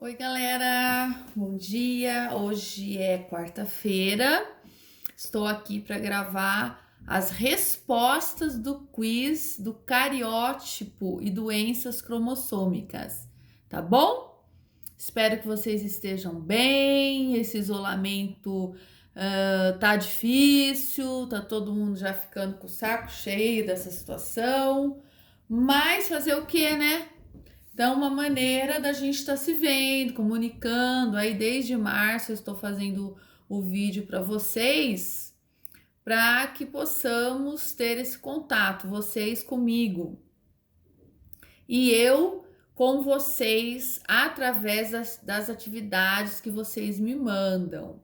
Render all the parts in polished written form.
Oi, galera, bom dia. Hoje é quarta-feira. Estou aqui para gravar as respostas do quiz do cariótipo e doenças cromossômicas, tá bom? Espero que vocês estejam bem. Esse isolamento tá difícil, tá todo mundo já ficando com o saco cheio dessa situação. Mas fazer o que, né? Então, uma maneira da gente estar se vendo, comunicando. Aí, desde março, eu estou fazendo o vídeo para vocês, para que possamos ter esse contato, vocês comigo e eu com vocês, através das atividades que vocês me mandam.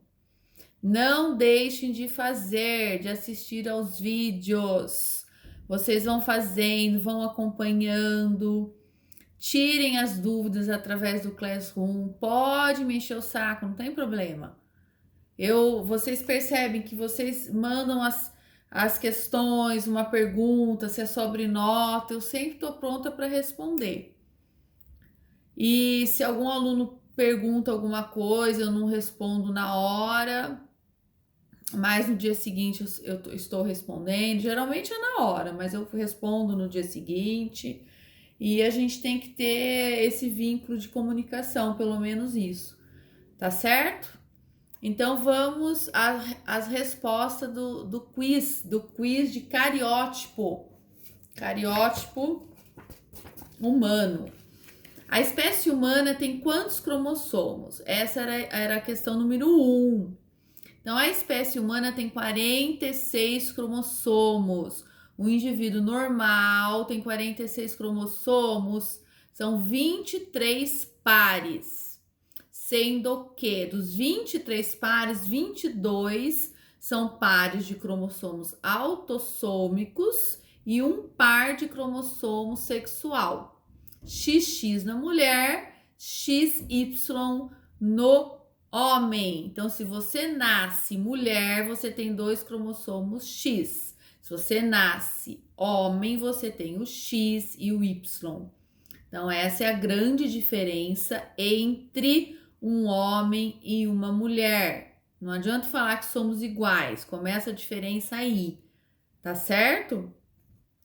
Não deixem de fazer, de assistir aos vídeos. Vocês vão fazendo, vão acompanhando. Tirem as dúvidas através do Classroom. Pode me encher o saco, não tem problema. Vocês percebem que vocês mandam as questões, uma pergunta, se é sobre nota, eu sempre estou pronta para responder. E se algum aluno pergunta alguma coisa, eu não respondo na hora, mas no dia seguinte eu estou respondendo. Geralmente é na hora, mas eu respondo no dia seguinte. E a gente tem que ter esse vínculo de comunicação, pelo menos isso, tá certo? Então vamos às respostas do quiz de cariótipo humano. A espécie humana tem quantos cromossomos? Essa era a questão número 1. Então a espécie humana tem 46 cromossomos. O indivíduo normal tem 46 cromossomos, são 23 pares, sendo que dos 23 pares, 22 são pares de cromossomos autossômicos e um par de cromossomo sexual. XX na mulher, XY no homem. Então, se você nasce mulher, você tem 2 cromossomos X. Se você nasce homem, você tem o X e o Y. Então, essa é a grande diferença entre um homem e uma mulher. Não adianta falar que somos iguais, começa a diferença aí, tá certo?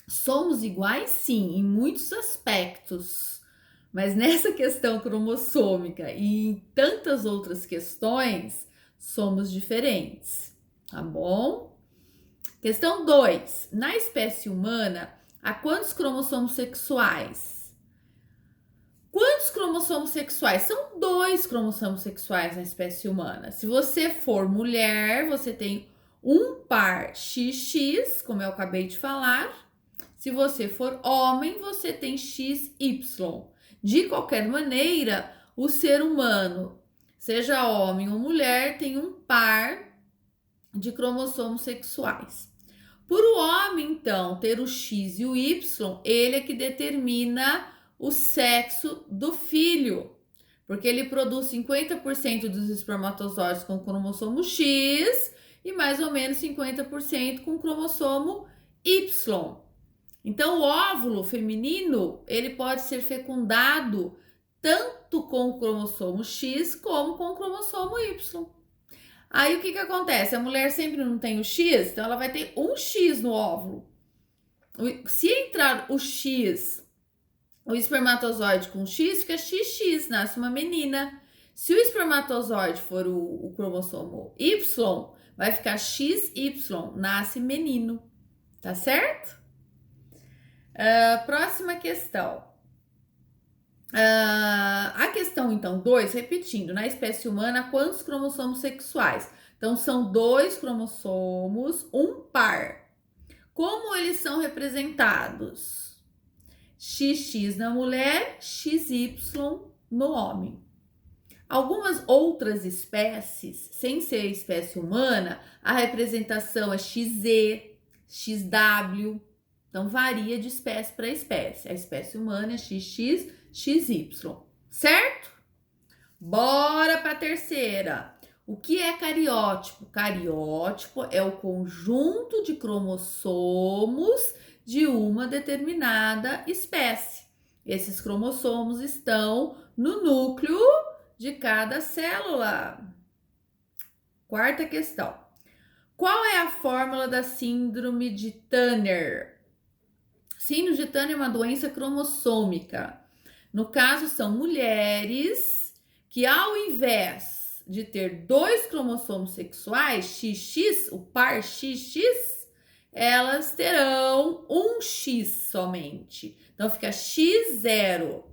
Somos iguais, sim, em muitos aspectos, mas nessa questão cromossômica e em tantas outras questões, somos diferentes, tá bom? Questão 2. Na espécie humana, há quantos cromossomos sexuais? Quantos cromossomos sexuais? São 2 cromossomos sexuais na espécie humana. Se você for mulher, você tem um par XX, como eu acabei de falar. Se você for homem, você tem XY. De qualquer maneira, o ser humano, seja homem ou mulher, tem um par de cromossomos sexuais. Por o homem, então, ter o X e o Y, ele é que determina o sexo do filho, porque ele produz 50% dos espermatozoides com cromossomo X e mais ou menos 50% com cromossomo Y. Então, o óvulo feminino, ele pode ser fecundado tanto com o cromossomo X como com o cromossomo Y. Aí, o que acontece? A mulher sempre não tem o X, então ela vai ter um X no óvulo. Se entrar o X, o espermatozoide com X, fica XX, nasce uma menina. Se o espermatozoide for o cromossomo Y, vai ficar XY, nasce menino. Tá certo? Próxima questão. A questão, então, 2, repetindo, na espécie humana, quantos cromossomos sexuais? Então, são 2 cromossomos, um par. Como eles são representados? XX na mulher, XY no homem. Algumas outras espécies, sem ser espécie humana, a representação é XZ, XW. Então, varia de espécie para espécie. A espécie humana é XX, XY, certo? Bora para a terceira. O que é cariótipo? Cariótipo é o conjunto de cromossomos de uma determinada espécie. Esses cromossomos estão no núcleo de cada célula. Quarta questão. Qual é a fórmula da síndrome de Turner? Síndrome de Turner é uma doença cromossômica. No caso, são mulheres que, ao invés de ter 2 cromossomos sexuais, XX, o par XX, elas terão um X somente. Então, fica X0.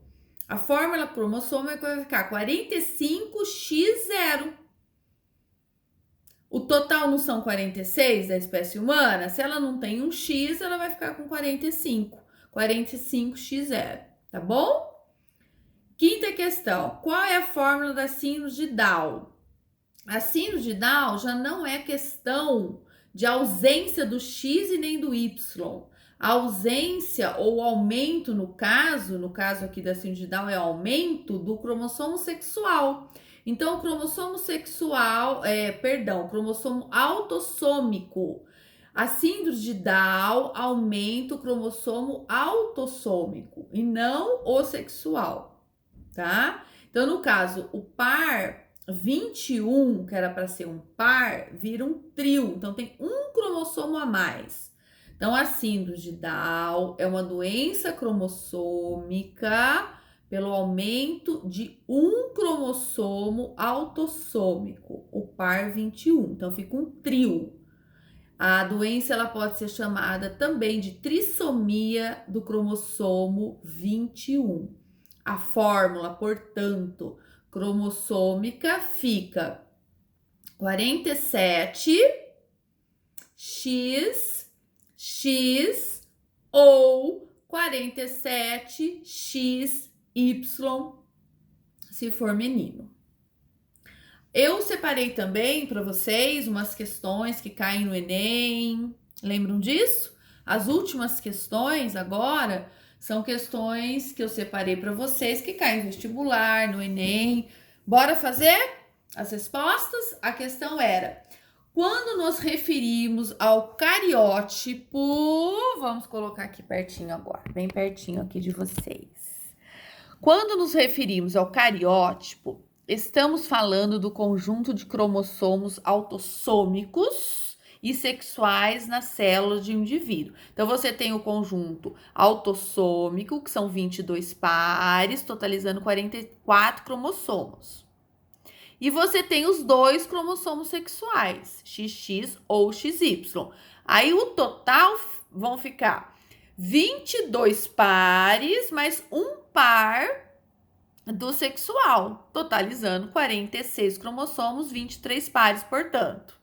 A fórmula cromossômica vai ficar 45X0. O total não são 46 da espécie humana? Se ela não tem um X, ela vai ficar com 45. 45X0, tá bom? Quinta questão. Qual é a fórmula da síndrome de Down? A síndrome de Down já não é questão de ausência do X e nem do Y. A ausência ou aumento, no caso aqui da síndrome de Down, é aumento do cromossomo sexual. Então, o cromossomo cromossomo autossômico. A síndrome de Down aumenta o cromossomo autossômico e não o sexual, tá? Então, no caso, o par 21, que era para ser um par, vira um trio. Então, tem um cromossomo a mais. Então, a síndrome de Down é uma doença cromossômica pelo aumento de um cromossomo autossômico, o par 21. Então, fica um trio. A doença ela pode ser chamada também de trissomia do cromossomo 21. A fórmula, portanto, cromossômica fica 47X ou 47XY se for menino. Eu separei também para vocês umas questões que caem no Enem. Lembram disso? As últimas questões agora são questões que eu separei para vocês que caem no vestibular, no Enem. Bora fazer as respostas? A questão era: quando nos referimos ao cariótipo, vamos colocar aqui pertinho agora, bem pertinho aqui de vocês. Quando nos referimos ao cariótipo, estamos falando do conjunto de cromossomos autossômicos e sexuais nas células de um indivíduo. Então, você tem o conjunto autossômico, que são 22 pares, totalizando 44 cromossomos. E você tem os 2 cromossomos sexuais, XX ou XY. Aí, o total vão ficar 22 pares mais um par do sexual, totalizando 46 cromossomos, 23 pares, portanto.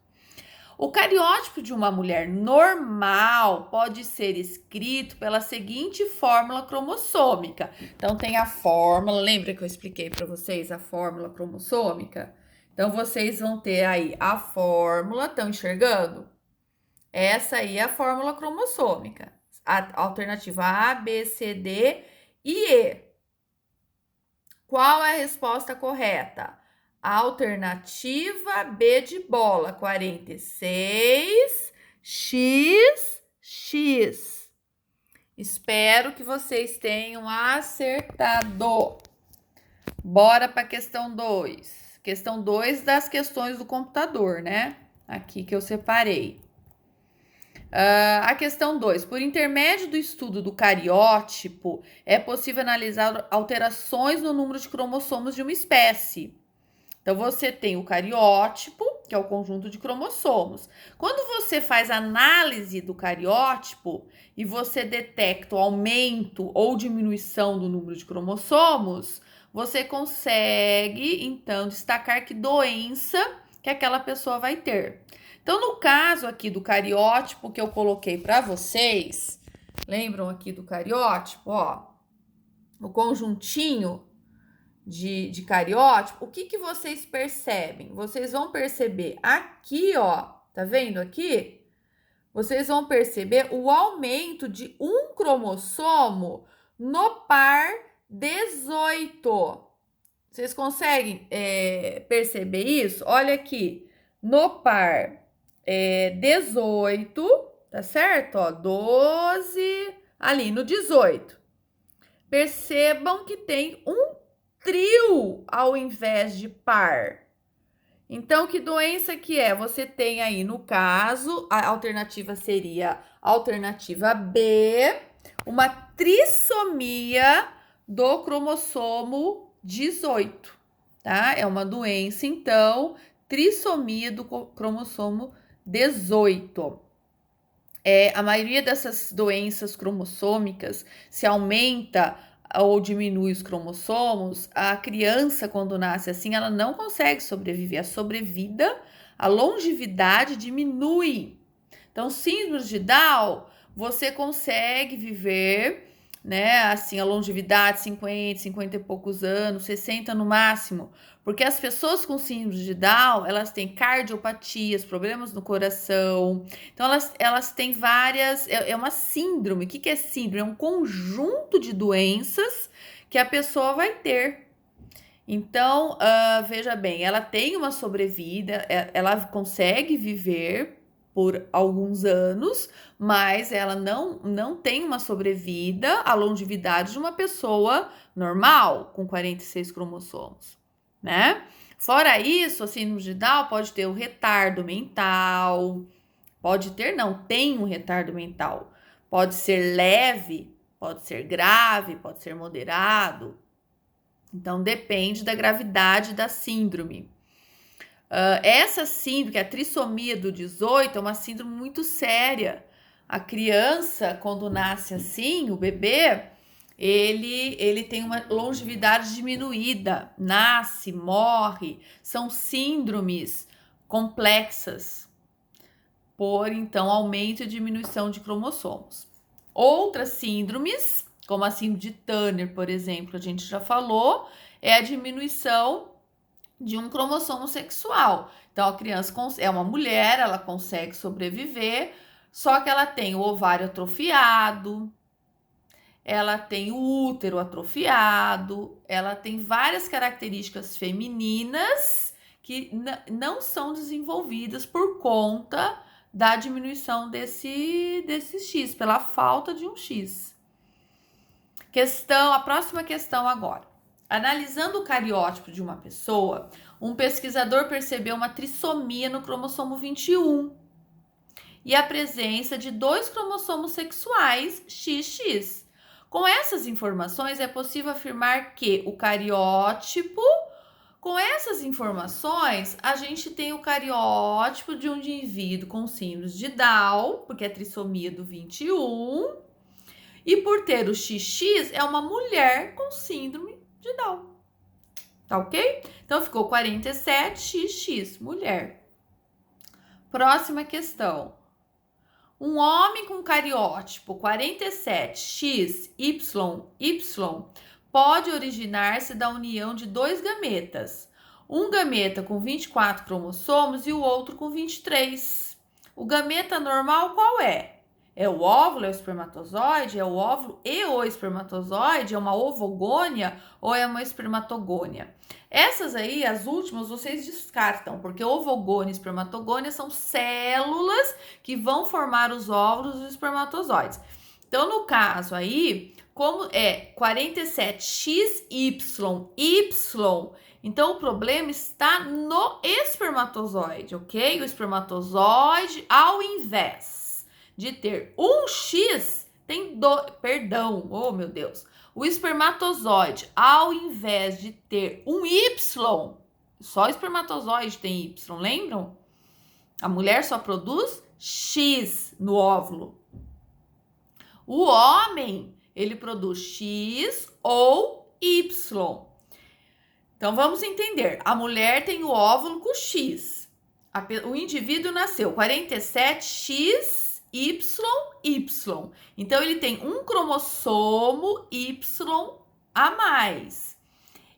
O cariótipo de uma mulher normal pode ser escrito pela seguinte fórmula cromossômica. Então, tem a fórmula, lembra que eu expliquei para vocês a fórmula cromossômica? Então, vocês vão ter aí a fórmula, estão enxergando? Essa aí é a fórmula cromossômica. A alternativa A, B, C, D e E. Qual é a resposta correta? A alternativa B de bola, 46XX. Espero que vocês tenham acertado. Bora para a questão 2. Questão 2 das questões do computador, né? Aqui que eu separei. A questão 2. Por intermédio do estudo do cariótipo, é possível analisar alterações no número de cromossomos de uma espécie. Então, você tem o cariótipo, que é o conjunto de cromossomos. Quando você faz análise do cariótipo e você detecta o aumento ou diminuição do número de cromossomos, você consegue, então, destacar que doença que aquela pessoa vai ter. Então, no caso aqui do cariótipo que eu coloquei para vocês, lembram aqui do cariótipo, ó, o conjuntinho de cariótipo, o que vocês percebem? Vocês vão perceber aqui, ó, tá vendo aqui? Vocês vão perceber o aumento de um cromossomo no par 18. Vocês conseguem perceber isso? Olha aqui, no par 18, tá certo? Ó, 12, ali no 18. Percebam que tem um trio ao invés de par. Então, que doença que é? Você tem aí, no caso, a alternativa seria a alternativa B, uma trissomia do cromossomo 18, tá? É uma doença, então, trissomia do cromossomo 18. A maioria dessas doenças cromossômicas, se aumenta ou diminui os cromossomos, a criança, quando nasce assim, ela não consegue sobreviver. A sobrevida, a longevidade diminui. Então, síndrome de Down, você consegue viver, né, assim, a longevidade 50 e poucos anos, 60 no máximo, porque as pessoas com síndrome de Down, elas têm cardiopatias, problemas no coração, então elas têm várias, é uma síndrome. O que é síndrome? É um conjunto de doenças que a pessoa vai ter. Então, veja bem, ela tem uma sobrevida, ela consegue viver por alguns anos, mas ela não tem uma sobrevida, a longevidade de uma pessoa normal, com 46 cromossomos, né? Fora isso, a síndrome de Down pode ter o retardo mental, tem um retardo mental, pode ser leve, pode ser grave, pode ser moderado. Então, depende da gravidade da síndrome. Essa síndrome, que é a trissomia do 18, é uma síndrome muito séria. A criança, quando nasce assim, o bebê, ele tem uma longevidade diminuída, nasce, morre. São síndromes complexas, por, então, aumento e diminuição de cromossomos. Outras síndromes, como a síndrome de Turner, por exemplo, a gente já falou, é a diminuição de um cromossomo sexual. Então, a criança é uma mulher, ela consegue sobreviver, só que ela tem o ovário atrofiado, ela tem o útero atrofiado, ela tem várias características femininas que não são desenvolvidas por conta da diminuição desse X, pela falta de um X. A próxima questão agora. Analisando o cariótipo de uma pessoa, um pesquisador percebeu uma trissomia no cromossomo 21 e a presença de 2 cromossomos sexuais XX. Com essas informações, é possível afirmar que o cariótipo... Com essas informações, a gente tem o cariótipo de um indivíduo com síndrome de Down, porque é trissomia do 21, e por ter o XX, é uma mulher com síndrome de Down. Tá ok? Então, ficou 47XX, mulher. Próxima questão. Um homem com cariótipo 47XYY pode originar-se da união de 2 gametas. Um gameta com 24 cromossomos e o outro com 23. O gameta normal qual é? É o óvulo, é o espermatozoide? É o óvulo e o espermatozoide? É uma ovogônia ou é uma espermatogônia? Essas aí, as últimas, vocês descartam, porque ovogônia e espermatogônia são células que vão formar os óvulos e os espermatozoides. Então, no caso aí, como é 47XYY, então o problema está no espermatozoide, ok? O espermatozoide, ao invés de ter um X, tem perdão, oh meu Deus. O espermatozoide, ao invés de ter um Y, só o espermatozoide tem Y, lembram? A mulher só produz X no óvulo. O homem, ele produz X ou Y. Então, vamos entender. A mulher tem o óvulo com X. O indivíduo nasceu 47XYY. Então, ele tem um cromossomo Y a mais.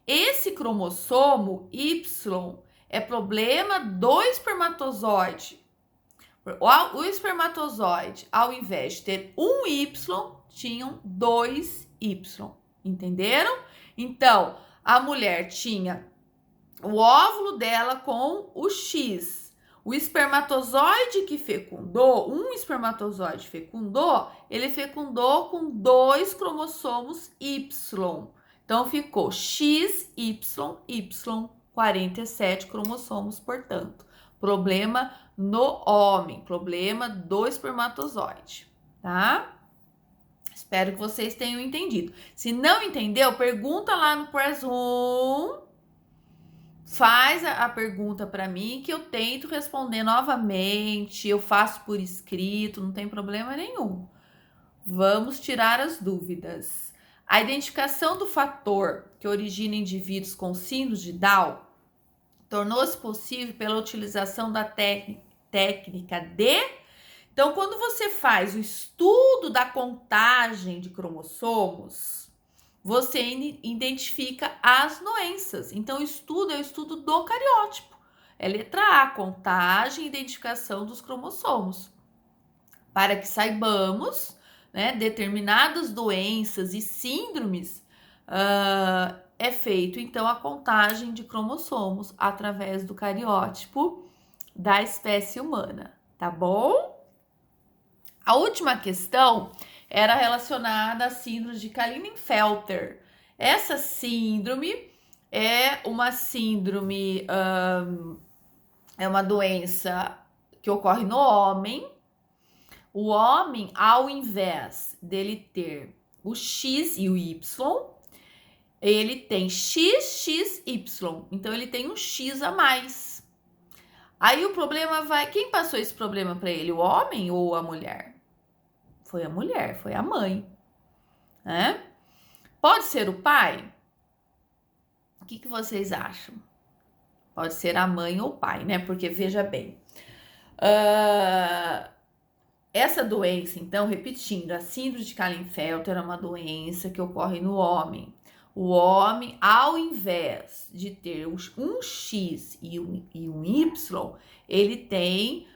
Esse cromossomo Y é problema do espermatozoide. O espermatozoide, ao invés de ter um Y, tinham 2 Y. Entenderam? Então, a mulher tinha o óvulo dela com o X. O espermatozoide que fecundou, um espermatozoide fecundou, ele fecundou com 2 cromossomos Y. Então, ficou XYY, 47 cromossomos, portanto. Problema no homem, problema do espermatozoide, tá? Espero que vocês tenham entendido. Se não entendeu, pergunta lá no Press Room. Faz a pergunta para mim que eu tento responder novamente. Eu faço por escrito, não tem problema nenhum. Vamos tirar as dúvidas. A identificação do fator que origina indivíduos com síndrome de Down tornou-se possível pela utilização da técnica de... Então, quando você faz o estudo da contagem de cromossomos, você identifica as doenças. Então, o estudo é o estudo do cariótipo. É letra A, contagem e identificação dos cromossomos. Para que saibamos, né, determinadas doenças e síndromes, é feito, então, a contagem de cromossomos através do cariótipo da espécie humana, tá bom? A última questão era relacionada à síndrome de Klinefelter. Essa síndrome é uma síndrome, é uma doença que ocorre no homem. O homem, ao invés dele ter o X e o Y, ele tem XXY. Então, ele tem um X a mais. Aí o problema vai... Quem passou esse problema para ele? O homem ou a mulher? Foi a mulher, foi a mãe, né? Pode ser o pai? O que vocês acham? Pode ser a mãe ou o pai, né? Porque, veja bem, essa doença, então, repetindo, a síndrome de Klinefelter é uma doença que ocorre no homem. O homem, ao invés de ter um X e um Y, ele tem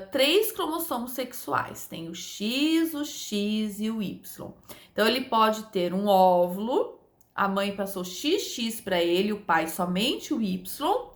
3 cromossomos sexuais. Tem o X e o Y. Então, ele pode ter um óvulo, a mãe passou XX para ele, o pai somente o Y.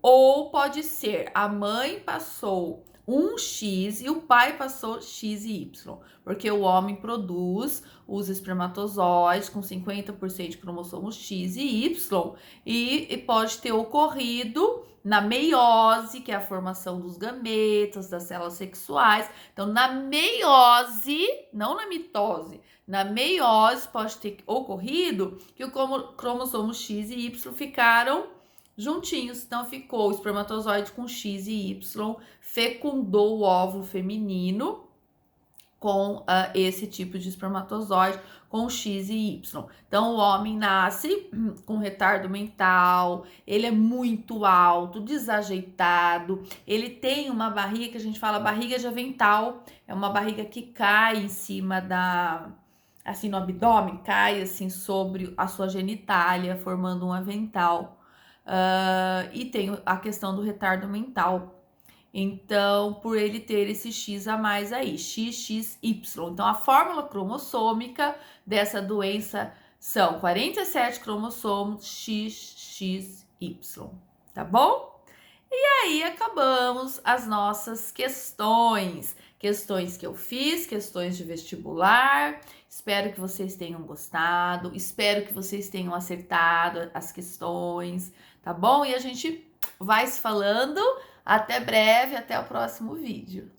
Ou pode ser, a mãe passou um X e o pai passou X e Y. Porque o homem produz os espermatozoides com 50% de cromossomos X e Y. E pode ter ocorrido na meiose, que é a formação dos gametas, das células sexuais. Então, na meiose, não na mitose, na meiose pode ter ocorrido que o cromossomo X e Y ficaram juntinhos. Então, ficou o espermatozoide com X e Y, fecundou o óvulo feminino com esse tipo de espermatozoide com X e Y. Então, o homem nasce com retardo mental, ele é muito alto, desajeitado, ele tem uma barriga que a gente fala barriga de avental, é uma barriga que cai em cima assim, no abdômen, cai assim sobre a sua genitália, formando um avental. E tem a questão do retardo mental. Então, por ele ter esse X a mais aí, XXY. Então, a fórmula cromossômica dessa doença são 47 cromossomos XXY, tá bom? E aí, acabamos as nossas questões. Questões que eu fiz, questões de vestibular. Espero que vocês tenham gostado, espero que vocês tenham acertado as questões, tá bom? E a gente vai se falando. Até breve, até o próximo vídeo.